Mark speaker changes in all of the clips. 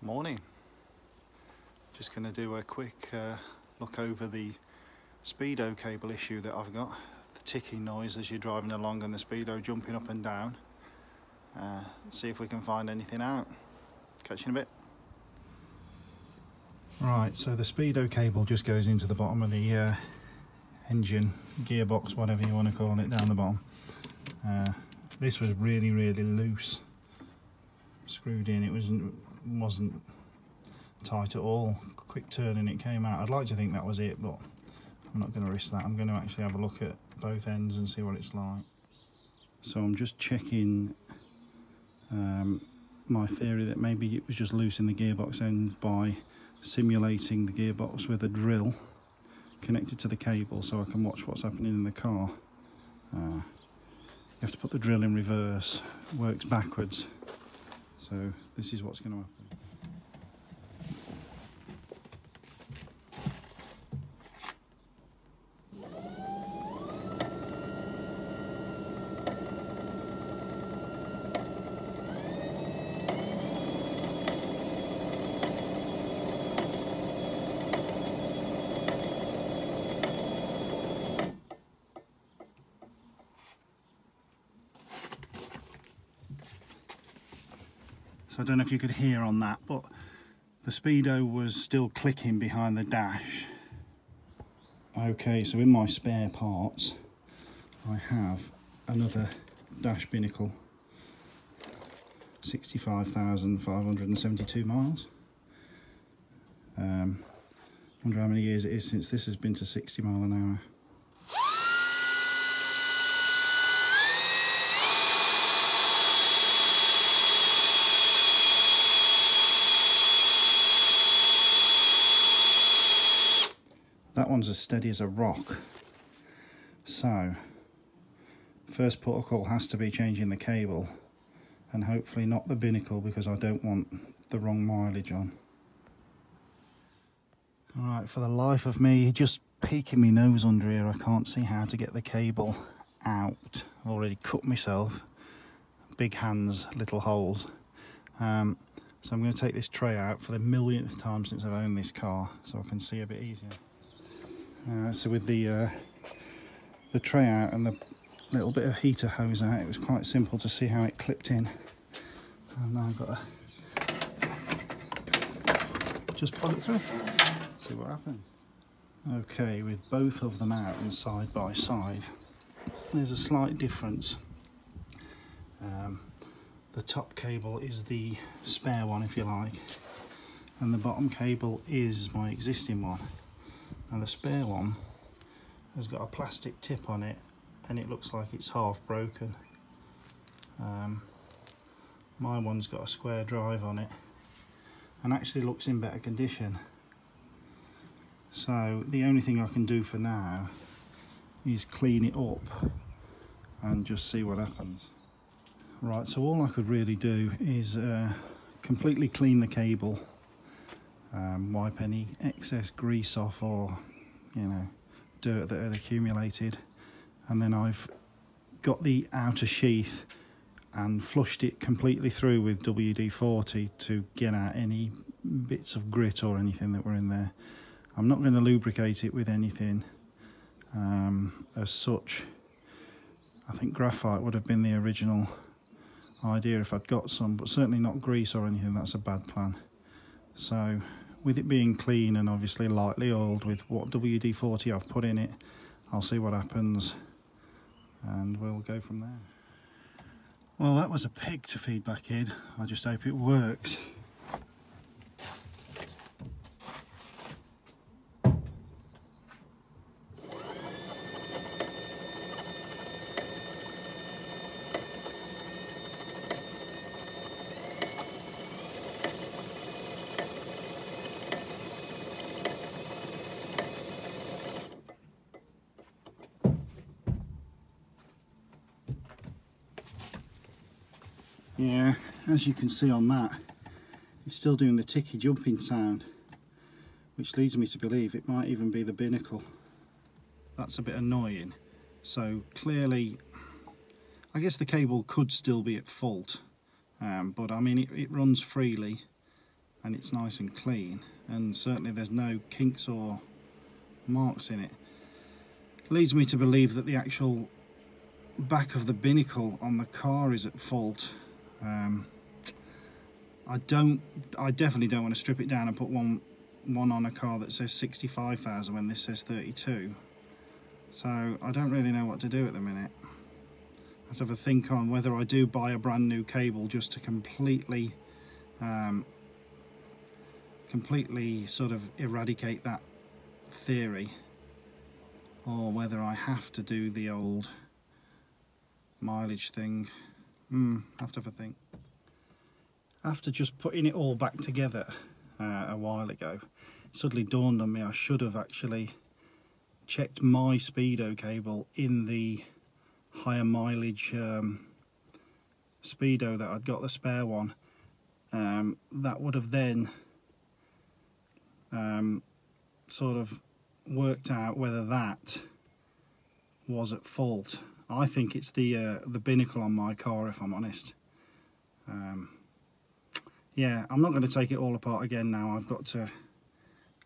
Speaker 1: Morning. Just going to do a quick look over the Speedo cable issue that I've got. The ticking noise as you're driving along and the Speedo jumping up and down. See if we can find anything out. Catch you in a bit. Right, so the Speedo cable just goes into the bottom of the engine, gearbox, whatever you want to call it, down the bottom. This was really loose. Screwed in, it wasn't tight at all. Quick turn and it came out. I'd like to think that was it, but I'm not going to risk that. I'm going to actually have a look at both ends and see what it's like. So I'm just checking my theory that maybe it was just loose in the gearbox end by simulating the gearbox with a drill connected to the cable so I can watch what's happening in the car. You have to put the drill in reverse, it works backwards. So this is what's going to happen. So I don't know if you could hear on that, but the Speedo was still clicking behind the dash. Okay, so in my spare parts, I have another dash binnacle, 65,572 miles. Wonder how many years it is since this has been to 60 mile an hour. That one's as steady as a rock. So, first protocol has to be changing the cable and hopefully not the binnacle because I don't want the wrong mileage on. Alright, for the life of me, just peeking my nose under here, I can't see how to get the cable out. I've already cut myself. Big hands, little holes. So I'm going to take this tray out for the millionth time since I've owned this car so I can see a bit easier. So with the tray out and the little bit of heater hose out, it was quite simple to see how it clipped in. And now I've got to just pull it through, see what happens. Okay, with both of them out and side by side, there's a slight difference. The top cable is the spare one, if you like, and the bottom cable is my existing one. And the spare one has got a plastic tip on it and it looks like it's half broken. My one's got a square drive on it and actually looks in better condition. So the only thing I can do for now is clean it up and just see what happens. Right, so all I could really do is completely clean the cable. Wipe any excess grease off or, you know, dirt that had accumulated, and then I've got the outer sheath and flushed it completely through with WD-40 to get out any bits of grit or anything that were in there. I'm not going to lubricate it with anything as such. I think graphite would have been the original idea if I'd got some, but certainly not grease or anything. That's a bad plan. So with it being clean and obviously lightly oiled with what WD-40 I've put in it, I'll see what happens and we'll go from there. Well, that was a pig to feed back in. I just hope it works. Yeah, as you can see on that, it's still doing the ticky jumping sound, which leads me to believe it might even be the binnacle. That's a bit annoying. So clearly, I guess the cable could still be at fault, but I mean it runs freely. and it's nice and clean, and certainly there's no kinks or marks in it. Leads me to believe that the actual back of the binnacle on the car is at fault. I definitely don't want to strip it down and put one on a car that says 65,000 when this says 32. So I don't really know what to do at the minute. I have to have a think on whether I do buy a brand new cable just to completely sort of eradicate that theory, or whether I have to do the old mileage thing. Have to have a think. After just putting it all back together a while ago, it suddenly dawned on me I should have actually checked my Speedo cable in the higher mileage Speedo that I'd got, the spare one. That would have then sort of worked out whether that was at fault. I think it's the binnacle on my car, if I'm honest. Yeah, I'm not going to take it all apart again now. I've got to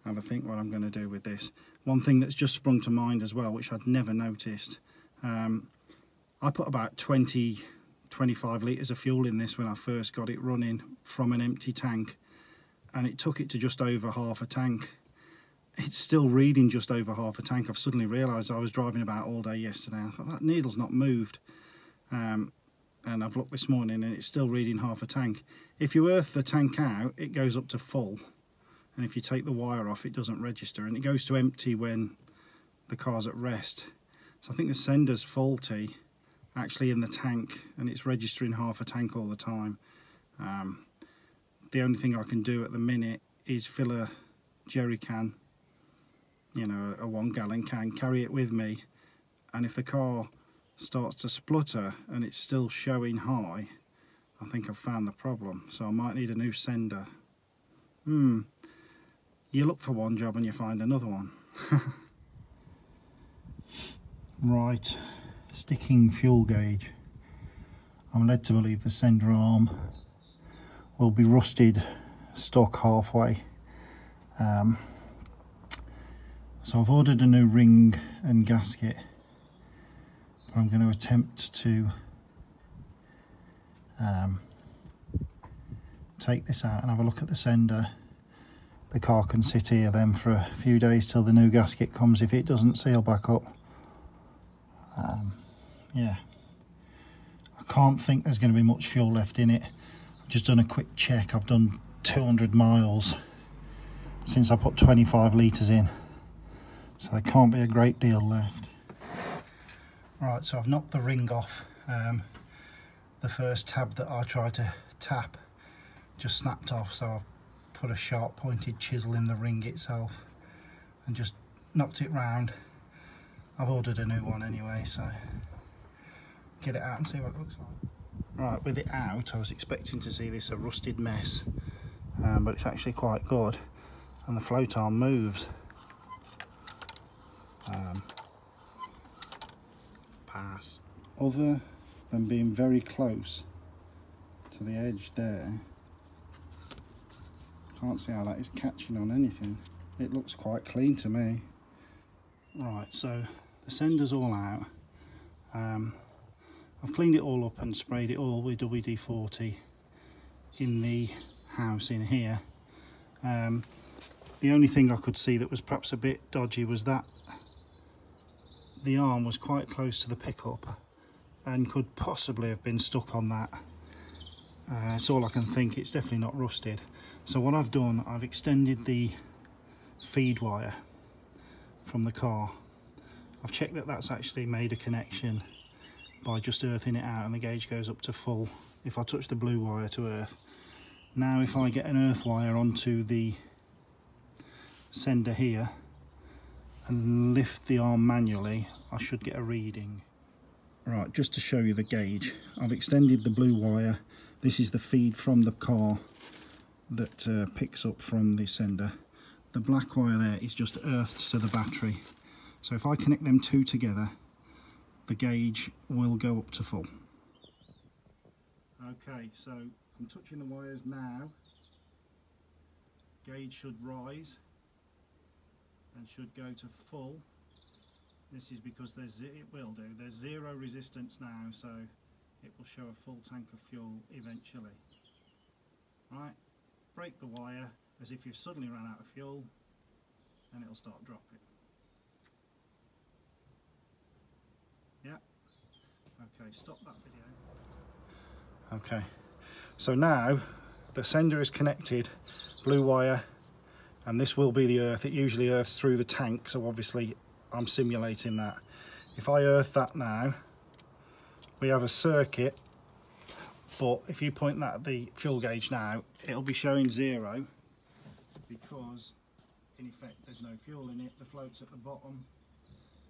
Speaker 1: have a think what I'm going to do with this. One thing that's just sprung to mind as well, which I'd never noticed, I put about 20-25 litres of fuel in this when I first got it running from an empty tank, and it took it to just over half a tank. It's still reading just over half a tank. I've suddenly realised I was driving about all day yesterday. I thought that needle's not moved. And I've looked this morning and it's still reading half a tank. If you earth the tank out, it goes up to full. And if you take the wire off, it doesn't register. And it goes to empty when the car's at rest. So I think the sender's faulty actually in the tank, and it's registering half a tank all the time. The only thing I can do at the minute is fill a jerry can, you know, a 1 gallon can, carry it with me, and if the car starts to splutter and it's still showing high, I think I've found the problem. So I might need a new sender. You look for one job and you find another one. Right, sticking fuel gauge. I'm led to believe the sender arm will be rusted stock halfway. So I've ordered a new ring and gasket, but I'm going to attempt to take this out and have a look at the sender. The car can sit here then for a few days till the new gasket comes if it doesn't seal back up. Yeah, I can't think there's going to be much fuel left in it. I've just done a quick check. I've done 200 miles since I put 25 litres in, so there can't be a great deal left. Right, so I've knocked the ring off. The first tab that I tried to tap just snapped off, so I've put a sharp pointed chisel in the ring itself and just knocked it round. I've ordered a new one anyway, so get it out and see what it looks like. Right, with it out, I was expecting to see this a rusted mess, but it's actually quite good, and the float arm moves. Pass. Other than being very close to the edge there, can't see how that is catching on anything. It looks quite clean to me. Right, so the sender's all out. I've cleaned it all up and sprayed it all with WD-40 in the house in here. The only thing I could see that was perhaps a bit dodgy was that the arm was quite close to the pickup and could possibly have been stuck on that. That's all I can think. It's definitely not rusted. So what I've done, I've extended the feed wire from the car. I've checked that that's actually made a connection by just earthing it out, and the gauge goes up to full if I touch the blue wire to earth. Now if I get an earth wire onto the sender here and lift the arm manually, I should get a reading. Right, just to show you the gauge, I've extended the blue wire. This is the feed from the car that picks up from the sender. The black wire there is just earthed to the battery. So if I connect them two together, the gauge will go up to full. Okay, so I'm touching the wires now. gauge should rise and should go to full. This is because it will do. There's zero resistance now, so it will show a full tank of fuel eventually. Right, break the wire as if you've suddenly run out of fuel, and it'll start dropping. Yeah. Okay, stop that video. Okay, so now the sender is connected, blue wire, and this will be the earth. It usually earths through the tank, so obviously I'm simulating that. If I earth that now, we have a circuit, but if you point that at the fuel gauge now, it'll be showing 0 because in effect there's no fuel in it. The float's at the bottom.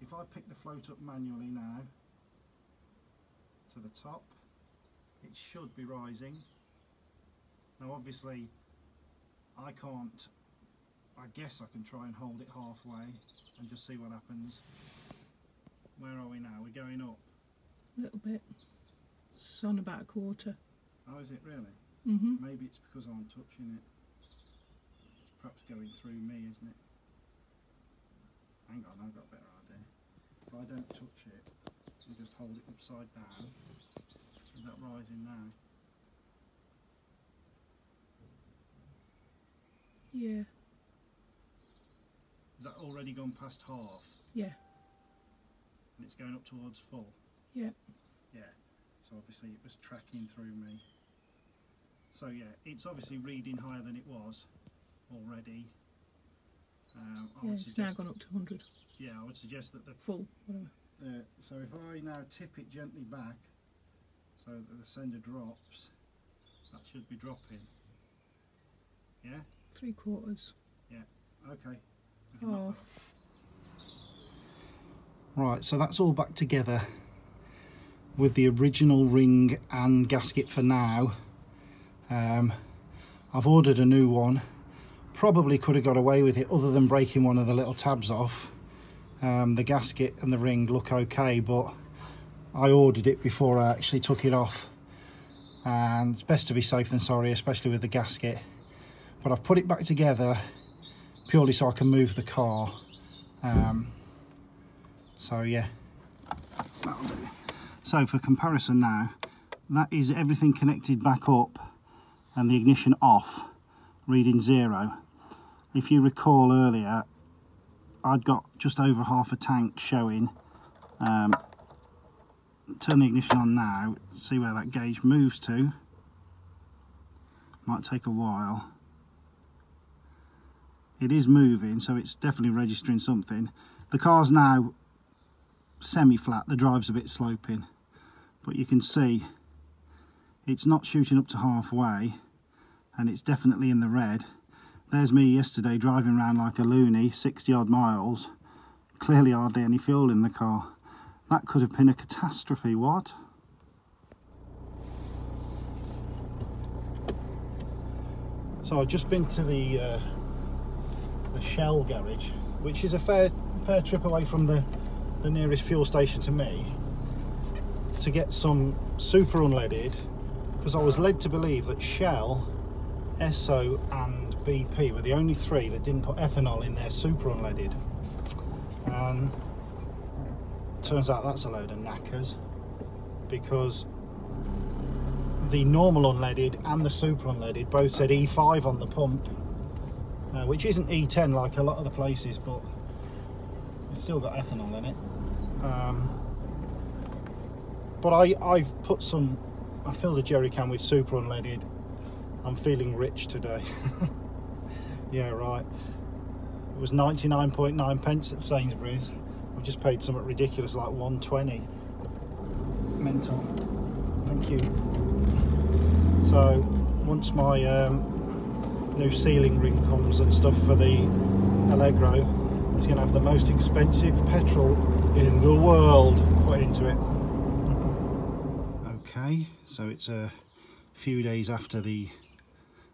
Speaker 1: If I pick the float up manually now to the top, it should be rising. Now obviously I can't, I guess I can try and hold it halfway and just see what happens. Where are we now? We're going up.
Speaker 2: A little bit. It's on about a quarter.
Speaker 1: Oh, is it really?
Speaker 2: Mm-hmm.
Speaker 1: Maybe it's because I'm touching it. It's perhaps going through me, isn't it? Hang on, I've got a better idea. If I don't touch it and just hold it upside down, is that rising now?
Speaker 2: Yeah.
Speaker 1: Is that already gone past half?
Speaker 2: Yeah.
Speaker 1: And it's going up towards full?
Speaker 2: Yeah.
Speaker 1: Yeah. So obviously it was tracking through me. So yeah, it's obviously reading higher than it was already.
Speaker 2: Yeah, it's now gone up to 100.
Speaker 1: Yeah, I would suggest that the
Speaker 2: full, whatever.
Speaker 1: So if I now tip it gently back so that the sender drops, that should be dropping. Yeah?
Speaker 2: 3/4.
Speaker 1: Yeah, okay.
Speaker 2: Half.
Speaker 1: Right, so that's all back together with the original ring and gasket for now. I've ordered a new one. Probably could have got away with it other than breaking one of the little tabs off. The gasket and the ring look okay, but I ordered it before I actually took it off, and it's best to be safe than sorry, especially with the gasket. But I've put it back together purely so I can move the car. So yeah, that'll do. So for comparison now, that is everything connected back up and the ignition off, reading 0. If you recall earlier, I'd got just over half a tank showing. Turn the ignition on now, see where that gauge moves to. Might take a while. It is moving, so it's definitely registering something. The car's now semi-flat, the drive's a bit sloping, but you can see it's not shooting up to halfway, and it's definitely in the red. There's me yesterday driving around like a loony, 60 odd miles, clearly hardly any fuel in the car. That could have been a catastrophe, what? So I've just been to the Shell garage, which is a fair trip away from the nearest fuel station to me, to get some super unleaded, because I was led to believe that Shell, Esso and BP were the only three that didn't put ethanol in their super unleaded. And turns out that's a load of knackers, because the normal unleaded and the super unleaded both said E5 on the pump, which isn't E10 like a lot of the places, but it's still got ethanol in it. But I've put some, I filled a jerry can with super unleaded. I'm feeling rich today. Yeah, right. It was 99.9 pence at Sainsbury's. I've just paid something ridiculous like 120. Mental. Thank you. So once my new ceiling ring comes and stuff for the Allegro, it's going to have the most expensive petrol in the world put into it. Okay, so it's a few days after the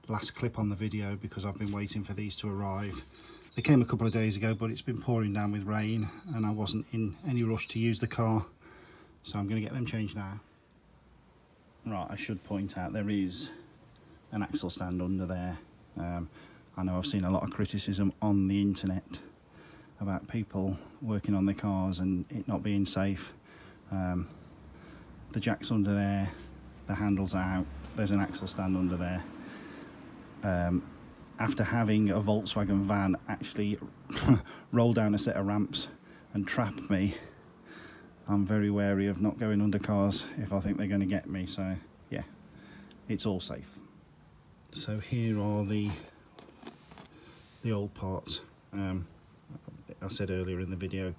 Speaker 1: last clip on the video, because I've been waiting for these to arrive. They came a couple of days ago, but it's been pouring down with rain and I wasn't in any rush to use the car, so I'm going to get them changed now. Right, I should point out there is an axle stand under there. I know I've seen a lot of criticism on the internet about people working on their cars and it not being safe. The jack's under there, the handle's out, there's an axle stand under there. After having a Volkswagen van actually roll down a set of ramps and trap me, I'm very wary of not going under cars if I think they're going to get me. So yeah, it's all safe. So here are the old parts. I said earlier in the video,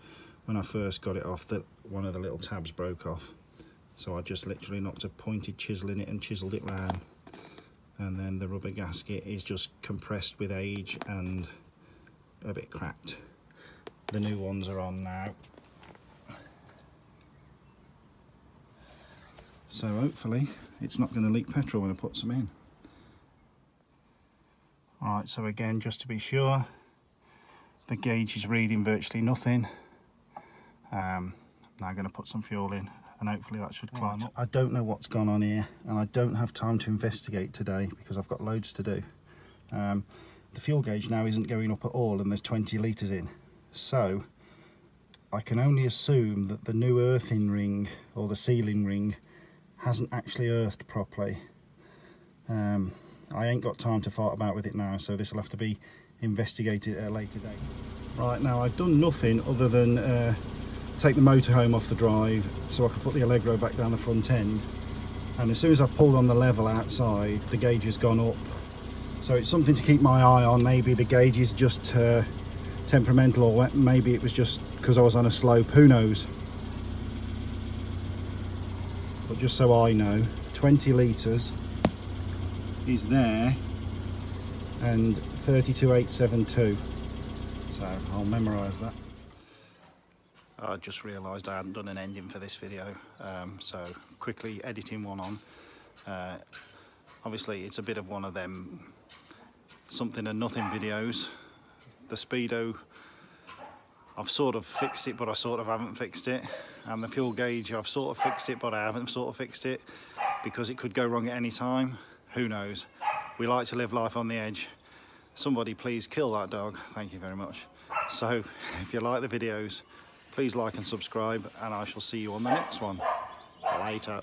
Speaker 1: when I first got it off, that one of the little tabs broke off, so I just literally knocked a pointed chisel in it and chiseled it round, and then the rubber gasket is just compressed with age and a bit cracked. The new ones are on now, so hopefully it's not going to leak petrol when I put some in. Alright, so again, just to be sure, the gauge is reading virtually nothing. I'm now going to put some fuel in and hopefully that should climb up. I don't know what's gone on here and I don't have time to investigate today because I've got loads to do. The fuel gauge now isn't going up at all and there's 20 litres in. So I can only assume that the new earthing ring or the sealing ring hasn't actually earthed properly. I ain't got time to fart about with it now, so this will have to be investigated at a later date. Right, now I've done nothing other than take the motorhome off the drive so I could put the Allegro back down the front end, and as soon as I've pulled on the level outside, the gauge has gone up. So it's something to keep my eye on. Maybe the gauge is just temperamental, or maybe it was just because I was on a slope, who knows. But just so I know, 20 litres is there and 32,872, so I'll memorise that. I just realised I hadn't done an ending for this video, so quickly editing one on. Obviously it's a bit of one of them something and nothing videos. The Speedo, I've sort of fixed it but I sort of haven't fixed it, and the fuel gauge, I've sort of fixed it but I haven't sort of fixed it because it could go wrong at any time. Who knows? We like to live life on the edge. Somebody please kill that dog, thank you very much. So if you like the videos, please like and subscribe, and I shall see you on the next one. Later.